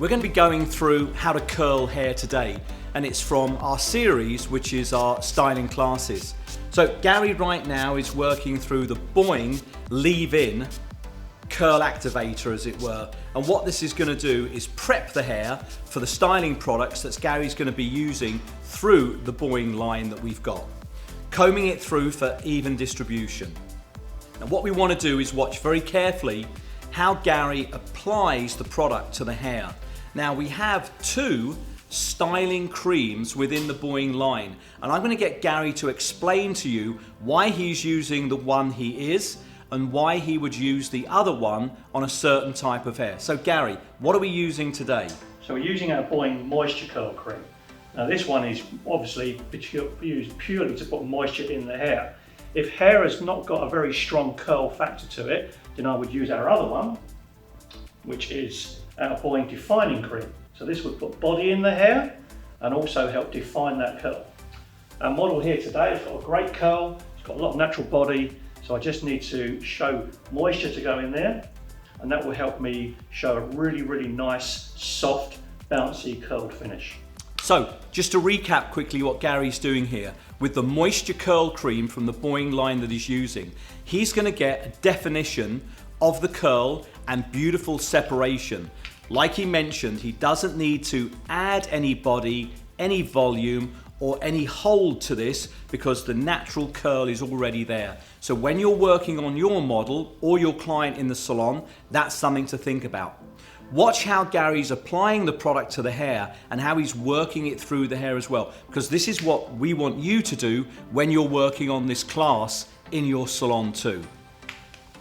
We're going to be going through how to curl hair today, and it's from our series, which is our styling classes. So Gary right now is working through the Boing leave-in curl activator, as it were. And what this is going to do is prep the hair for the styling products that Gary's going to be using through the Boing line that we've got, combing it through for even distribution. And what we want to do is watch very carefully how Gary applies the product to the hair. Now we have two styling creams within the Boing line, and I'm going to get Gary to explain to you why he's using the one he is and why he would use the other one on a certain type of hair. So Gary, what are we using today? So we're using our Boing Moisture Curl Cream. Now this one is obviously used purely to put moisture in the hair. If hair has not got a very strong curl factor to it, then I would use our other one, which is our Boing Defining Cream. So this would put body in the hair and also help define that curl. Our model here today has got a great curl, it's got a lot of natural body, so I just need to show moisture to go in there, and that will help me show a really, really nice, soft, bouncy, curled finish. So, just to recap quickly what Gary's doing here, with the Moisture Curl Cream from the Boing line that he's using, he's going to get a definition of the curl and beautiful separation. Like he mentioned, he doesn't need to add any body, any volume, or any hold to this because the natural curl is already there. So when you're working on your model or your client in the salon, that's something to think about. Watch how Gary's applying the product to the hair and how he's working it through the hair as well, because this is what we want you to do when you're working on this class in your salon too.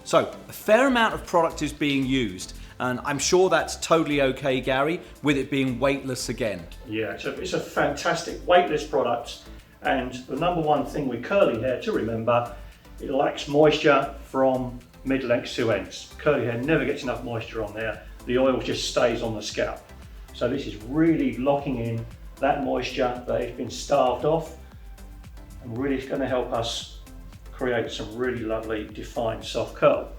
So a fair amount of product is being used, and I'm sure that's totally okay, Gary, with it being weightless again. Yeah, it's a fantastic weightless product, and the number one thing with curly hair to remember, it lacks moisture from mid-length to ends. Curly hair never gets enough moisture on there. The oil just stays on the scalp. So this is really locking in that moisture that has been starved off, and really is going to help us create some really lovely defined soft curl.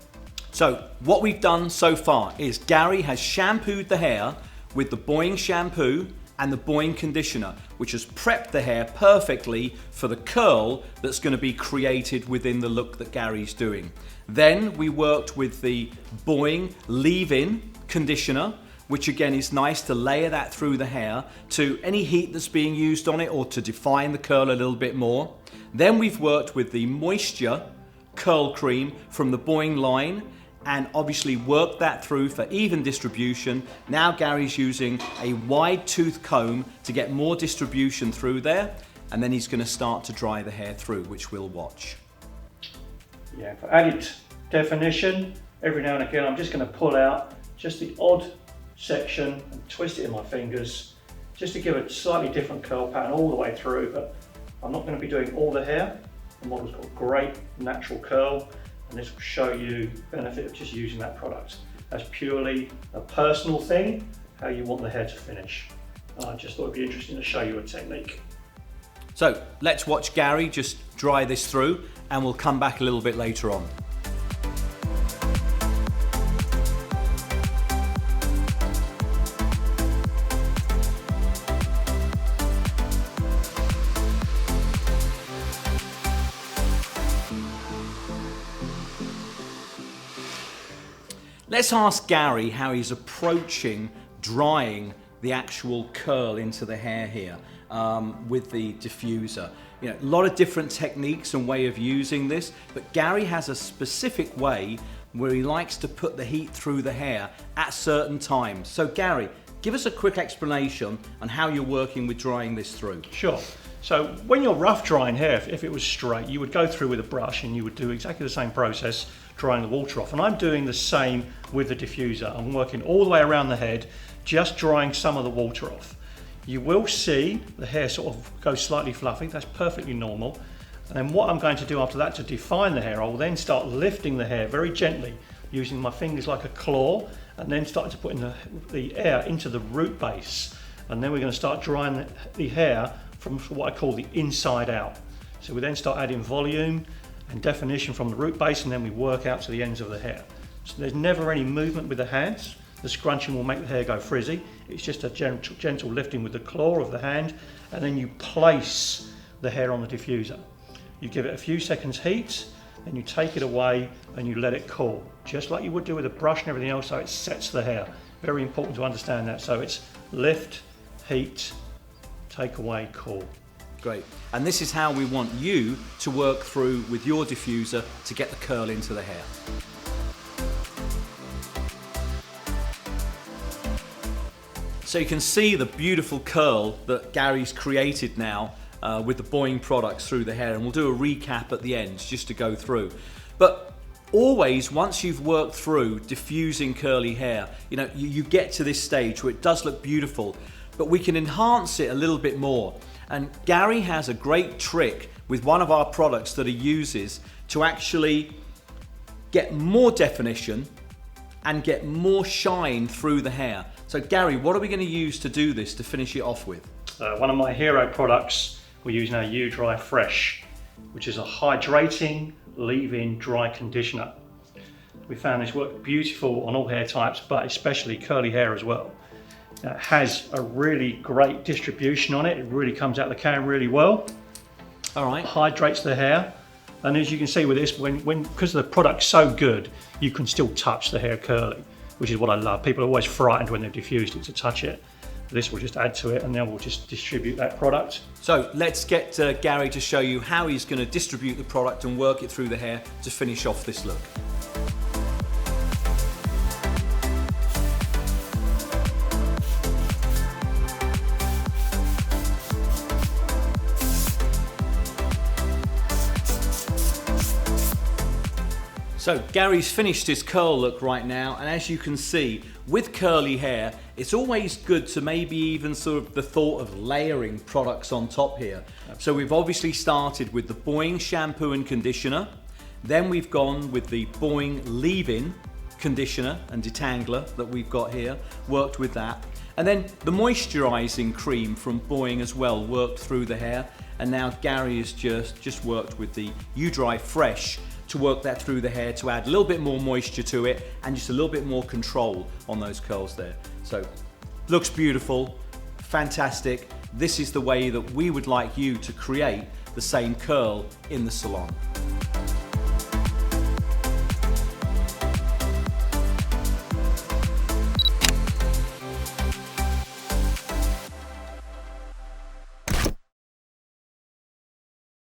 So what we've done so far is Gary has shampooed the hair with the Boing shampoo and the Boing conditioner, which has prepped the hair perfectly for the curl that's going to be created within the look that Gary's doing. Then we worked with the Boing leave-in conditioner, which again is nice to layer that through the hair to any heat that's being used on it or to define the curl a little bit more. Then we've worked with the Moisture Curl Cream from the Boing line and obviously worked that through for even distribution. Now Gary's using a wide tooth comb to get more distribution through there, and then he's going to start to dry the hair through, which we'll watch. Yeah, for added definition, every now and again I'm just going to pull out just the odd section and twist it in my fingers just to give a slightly different curl pattern all the way through, but I'm not going to be doing all the hair. The model's got great natural curl, and this will show you the benefit of just using that product. That's purely a personal thing, how you want the hair to finish. I just thought it'd be interesting to show you a technique. So let's watch Gary just dry this through, and we'll come back a little bit later on. Let's ask Gary how he's approaching drying the actual curl into the hair here with the diffuser. You know, a lot of different techniques and way of using this, but Gary has a specific way where he likes to put the heat through the hair at certain times. So Gary, give us a quick explanation on how you're working with drying this through. Sure. So when you're rough drying hair, if it was straight, you would go through with a brush and you would do exactly the same process, drying the water off. And I'm doing the same with the diffuser. I'm working all the way around the head, just drying some of the water off. You will see the hair sort of go slightly fluffy. That's perfectly normal. And then what I'm going to do after that to define the hair, I will then start lifting the hair very gently using my fingers like a claw, and then starting to put in the air into the root base. And then we're going to start drying the hair from what I call the inside out. So we then start adding volume and definition from the root base, and then we work out to the ends of the hair. So there's never any movement with the hands. The scrunching will make the hair go frizzy. It's just a gentle lifting with the claw of the hand, and then you place the hair on the diffuser. You give it a few seconds heat, then you take it away and you let it cool, just like you would do with a brush and everything else, so it sets the hair. Very important to understand that. So it's lift, heat, take away, cool. Great. And this is how we want you to work through with your diffuser to get the curl into the hair. So you can see the beautiful curl that Gary's created now with the Boing products through the hair, and we'll do a recap at the end just to go through. But always, once you've worked through diffusing curly hair, you get to this stage where it does look beautiful, but we can enhance it a little bit more. And Gary has a great trick with one of our products that he uses to actually get more definition and get more shine through the hair. So Gary, what are we going to use to do this, to finish it off with? One of my hero products we're using, our U-Dry Fresh, which is a hydrating leave-in dry conditioner. We found this worked beautiful on all hair types, but especially curly hair as well. It has a really great distribution on it. It really comes out of the can really well. All right. Hydrates the hair. And as you can see with this, because the product's so good, you can still touch the hair curly, which is what I love. People are always frightened when they've diffused it to touch it. This will just add to it, and then we'll just distribute that product. So let's get Gary to show you how he's going to distribute the product and work it through the hair to finish off this look. So Gary's finished his curl look right now, and as you can see, with curly hair, it's always good to maybe even sort of the thought of layering products on top here. So we've obviously started with the Boing shampoo and conditioner, then we've gone with the Boing leave-in conditioner and detangler that we've got here, worked with that. And then the moisturizing cream from Boing as well worked through the hair, and now Gary has just worked with the U-Dry Fresh to work that through the hair to add a little bit more moisture to it and just a little bit more control on those curls there. So looks beautiful, fantastic. This is the way that we would like you to create the same curl in the salon.